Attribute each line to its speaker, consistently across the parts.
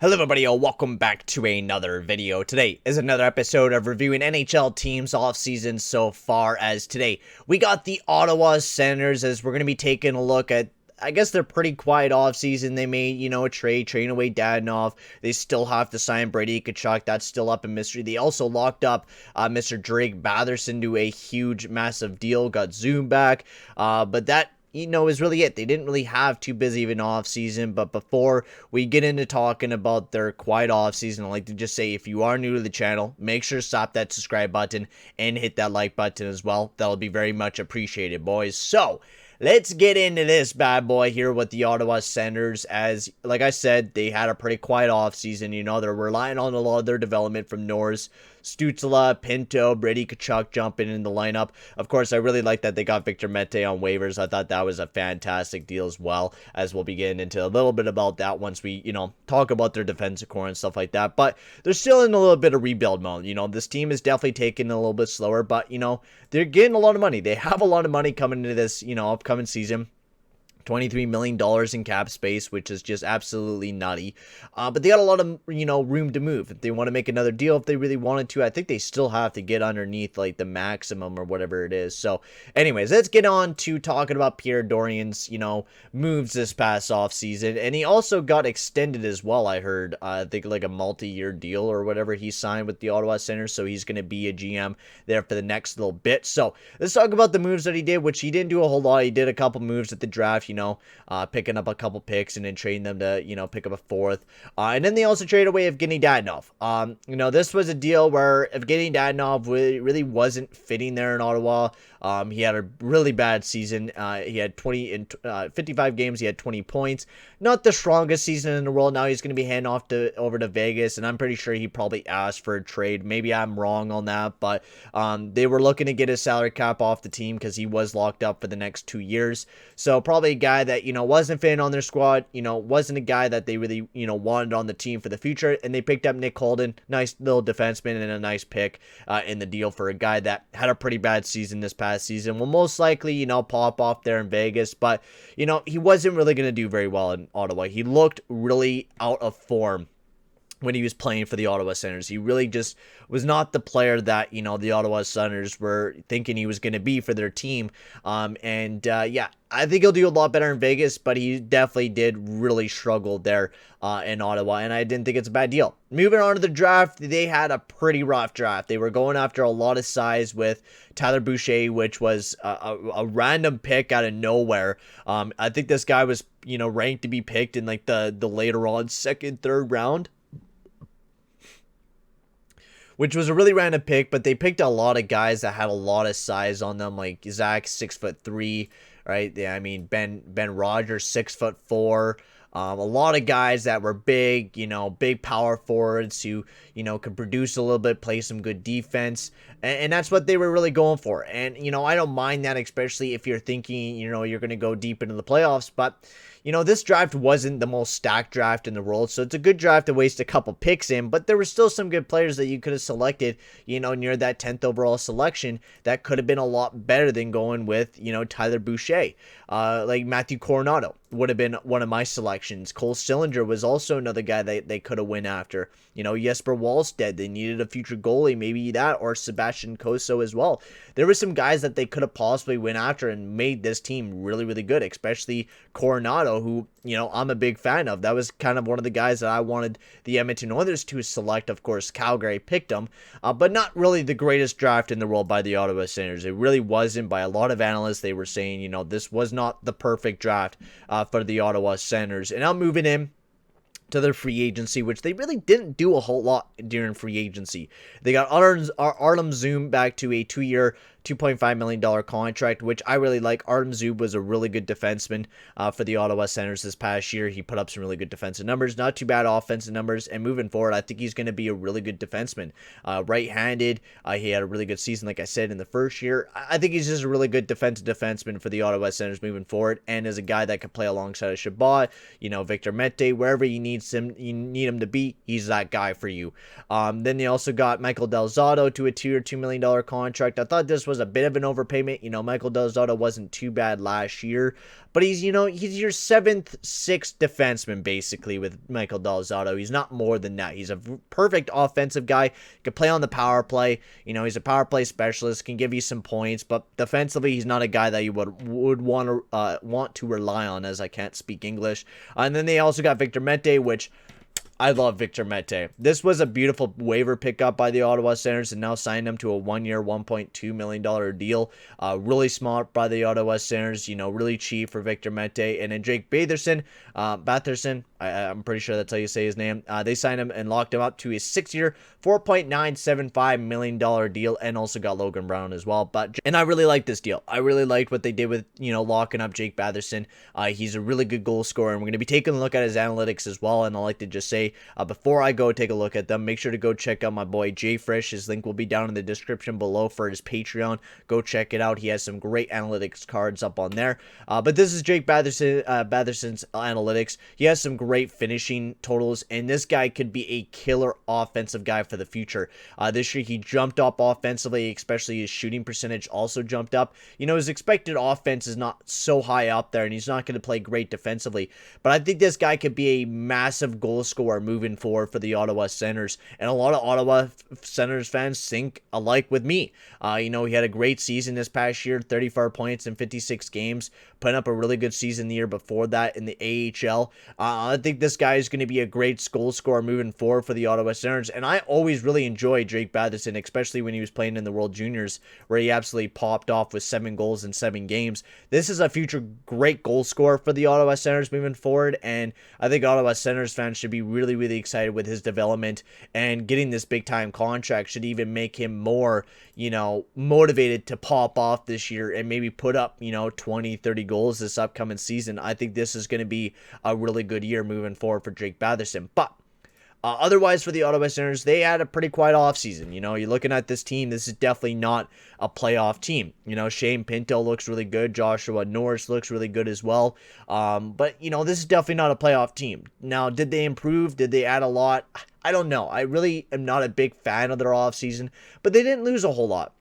Speaker 1: Hello everybody, welcome back to another video. Today is another episode of reviewing NHL teams off-season so far. As today, we got the Ottawa Senators, as we're going to be taking a look at, I guess, they're pretty quiet off-season. They made, a trade, trading away Dadonov. They still have to sign Brady Tkachuk. That's still up in mystery. They also locked up Mr. Drake Batherson to a huge, massive deal. Got Zoom back, but that is really it. They didn't really have too busy of an off season. But before we get into talking about their quiet off season, I'd like to just say, if you are new to the channel, make sure to stop that subscribe button and hit that like button as well. That'll be very much appreciated, boys. So let's get into this bad boy here with the Ottawa Senators. As, like I said, they had a pretty quiet offseason. They're relying on a lot of their development from Norris, Stützle, Pinto, Brady Tkachuk jumping in the lineup. Of course, I really like that they got Victor Mete on waivers. I thought that was a fantastic deal as well, as we'll be getting into a little bit about that once we, talk about their defensive core and stuff like that. But they're still in a little bit of rebuild mode. This team is definitely taking a little bit slower, but, they're getting a lot of money. They have a lot of money coming into this, upcoming season. $23 million in cap space, which is just absolutely nutty. But they got a lot of, room to move. If they want to make another deal, if they really wanted to, I think they still have to get underneath, like, the maximum or whatever it is. So, anyways, let's get on to talking about Pierre Dorian's, moves this past offseason. And he also got extended as well, I heard. I think, like, a multi-year deal or whatever he signed with the Ottawa Senators. So, he's going to be a GM there for the next little bit. So, let's talk about the moves that he did, which he didn't do a whole lot. He did a couple moves at the draft, picking up a couple picks and then trading them to, pick up a fourth. And then they also traded away Evgeny Dadonov. This was a deal where Evgeny Dadonov really wasn't fitting there in Ottawa. He had a really bad season. He had 55 games. He had 20 points. Not the strongest season in the world. Now he's going to be handing off over to Vegas, and I'm pretty sure he probably asked for a trade. Maybe I'm wrong on that, but they were looking to get his salary cap off the team because he was locked up for the next 2 years. So probably a guy that, wasn't fitting on their squad, wasn't a guy that they really, wanted on the team for the future. And they picked up Nick Holden, nice little defenseman, and a nice pick in the deal for a guy that had a pretty bad season this past season. Will most likely, pop off there in Vegas, but, he wasn't really going to do very well in Ottawa. He looked really out of form when he was playing for the Ottawa Senators. He really just was not the player that, the Ottawa Senators were thinking he was going to be for their team. Yeah, I think he'll do a lot better in Vegas, but he definitely did really struggle there in Ottawa, and I didn't think it's a bad deal. Moving on to the draft, they had a pretty rough draft. They were going after a lot of size with Tyler Boucher, which was a random pick out of nowhere. I think this guy was, ranked to be picked in like the later on second, third round, which was a really random pick, but they picked a lot of guys that had a lot of size on them, like Zach, 6'3", right? Yeah, I mean, Ben Rogers, 6'4". A lot of guys that were big, big power forwards who, could produce a little bit, play some good defense. And that's what they were really going for. And, I don't mind that, especially if you're thinking, you're going to go deep into the playoffs. But, this draft wasn't the most stacked draft in the world. So it's a good draft to waste a couple picks in. But there were still some good players that you could have selected, near that 10th overall selection that could have been a lot better than going with, Tyler Boucher. Like Matthew Coronado would have been one of my selections. Cole Sillinger was also another guy that they could have went after. Jesper Wallstedt, they needed a future goalie, maybe that, or Sebastian Cosso as well. There were some guys that they could have possibly went after and made this team really, really good, especially Coronado, who, I'm a big fan of. That was kind of one of the guys that I wanted the Edmonton Oilers to select. Of course, Calgary picked him, but not really the greatest draft in the world by the Ottawa Senators. It really wasn't. By a lot of analysts, they were saying, this was not the perfect draft for the Ottawa Senators. And now moving in to their free agency, which they really didn't do a whole lot during free agency. They got Artem Zoom back to a 2-year, $2.5 million contract, which I really like. Artem Zub was a really good defenseman for the Ottawa Senators this past year. He put up some really good defensive numbers, not too bad offensive numbers, and moving forward, I think he's going to be a really good defenseman. Right-handed, he had a really good season, like I said, in the first year. I think he's just a really good defenseman for the Ottawa Senators moving forward, and as a guy that could play alongside of Chabot, Victor Mete, wherever you need him to be, he's that guy for you. Then they also got Michael Del Zotto to a $2 million contract. I thought this was a bit of an overpayment. Michael Del Zotto wasn't too bad last year, but he's your 7th, 6th defenseman, basically, with Michael Del Zotto. He's not more than that. He's a perfect offensive guy. Can play on the power play. He's a power play specialist, can give you some points, but defensively, he's not a guy that you would want to rely on, as I can't speak English. And then they also got Victor Mete, which I love Victor Mete. This was a beautiful waiver pickup by the Ottawa Senators, and now signed him to a 1-year, $1.2 million deal. Really smart by the Ottawa Senators, really cheap for Victor Mete. And then Jake Batherson, I'm pretty sure that's how you say his name. They signed him and locked him up to a 6-year, $4.975 million deal, and also got Logan Brown as well. And I really like this deal. I really liked what they did with, locking up Jake Batherson. He's a really good goal scorer, and we're going to be taking a look at his analytics as well. And I like to just say, before I go take a look at them, make sure to go check out my boy Jfresh. His link will be down in the description below for his Patreon. Go check it out. He has some great analytics cards up on there. But this is Jake Batherson's analytics. He has some great finishing totals, and this guy could be a killer offensive guy for the future. This year he jumped up offensively, especially his shooting percentage also jumped up. His expected offense is not so high up there, and he's not going to play great defensively. But I think this guy could be a massive goal scorer moving forward for the Ottawa Senators, and a lot of Ottawa Senators fans think alike with me. He had a great season this past year, 34 points in 56 games, putting up a really good season the year before that in the AHL. I think this guy is going to be a great goal scorer moving forward for the Ottawa Senators, and I always really enjoyed Jake Batherson, especially when he was playing in the World Juniors, where he absolutely popped off with 7 goals in 7 games. This is a future great goal scorer for the Ottawa Senators moving forward, and I think Ottawa Senators fans should be really, really excited with his development, and getting this big time contract should even make him more, motivated to pop off this year and maybe put up, 20, 30 goals this upcoming season. I think this is going to be a really good year moving forward for Jake Batherson. But otherwise, for the Ottawa Senators, they had a pretty quiet offseason. You're looking at this team, this is definitely not a playoff team. Shane Pinto looks really good. Joshua Norris looks really good as well. But, this is definitely not a playoff team. Now, did they improve? Did they add a lot? I don't know. I really am not a big fan of their offseason, but they didn't lose a whole lot.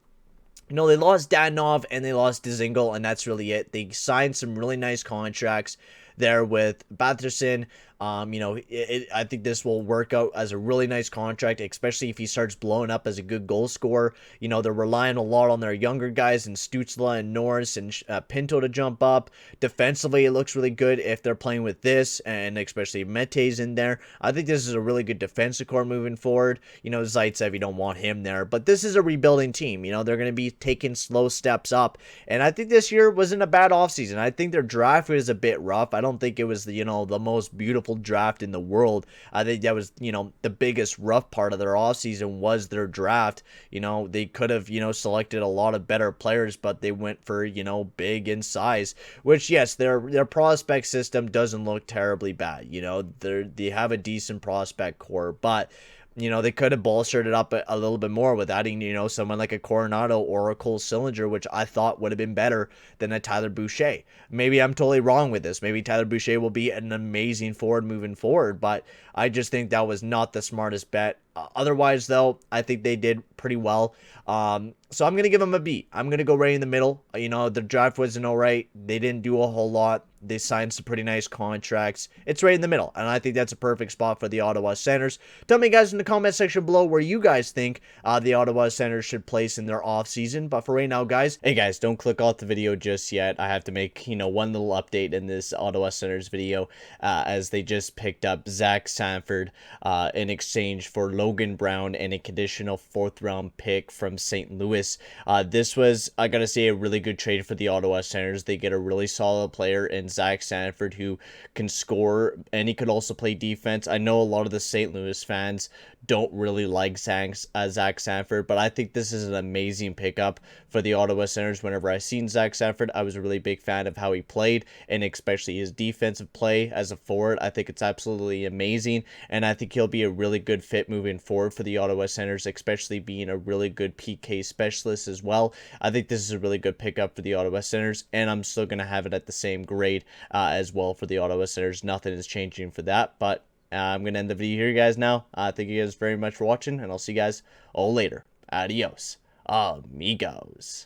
Speaker 1: They lost Dadonov and they lost Dzingel, and that's really it. They signed some really nice contracts there with Batherson. I think this will work out as a really nice contract, especially if he starts blowing up as a good goal scorer. They're relying a lot on their younger guys and Stützle and Norris and Pinto to jump up. Defensively, it looks really good if they're playing with this, and especially if Mete's in there. I think this is a really good defensive core moving forward. Zaitsev, you don't want him there, but this is a rebuilding team. They're going to be taking slow steps up, and I think this year wasn't a bad offseason. I think their draft was a bit rough. I don't think it was the most beautiful draft in the world. I think that was, the biggest rough part of their offseason was their draft. They could have, selected a lot of better players, but they went for, big in size, which, yes, their prospect system doesn't look terribly bad. They have a decent prospect core, but they could have bolstered it up a little bit more with adding, someone like a Coronado or a Cole Sillinger, which I thought would have been better than a Tyler Boucher. Maybe I'm totally wrong with this. Maybe Tyler Boucher will be an amazing forward moving forward, but I just think that was not the smartest bet. Otherwise, though, I think they did pretty well. So I'm going to give them a B. I'm going to go right in the middle. The draft wasn't all right. They didn't do a whole lot. They signed some pretty nice contracts. It's right in the middle, and I think that's a perfect spot for the Ottawa Senators. Tell me, guys, in the comment section below where you guys think the Ottawa Senators should place in their offseason. But for right now, guys, hey, guys, don't click off the video just yet. I have to make, one little update in this Ottawa Senators video as they just picked up Zach Sanford in exchange for Logan Brown and a conditional 4th-round pick from St. Louis. This was, I gotta say, a really good trade for the Ottawa Senators. They get a really solid player in Zach Sanford who can score, and he could also play defense. I know a lot of the St. Louis fans don't really like Zach Sanford, but I think this is an amazing pickup for the Ottawa Senators. Whenever I seen Zach Sanford, I was a really big fan of how he played, and especially his defensive play as a forward. I think it's absolutely amazing, and I think he'll be a really good fit moving forward for the Ottawa Senators, especially being a really good PK specialist as well. I think this is a really good pickup for the Ottawa Senators, and I'm still going to have it at the same grade as well for the Ottawa Senators. Nothing is changing for that, but I'm going to end the video here, guys, now. Thank you guys very much for watching, and I'll see you guys all later. Adios, amigos.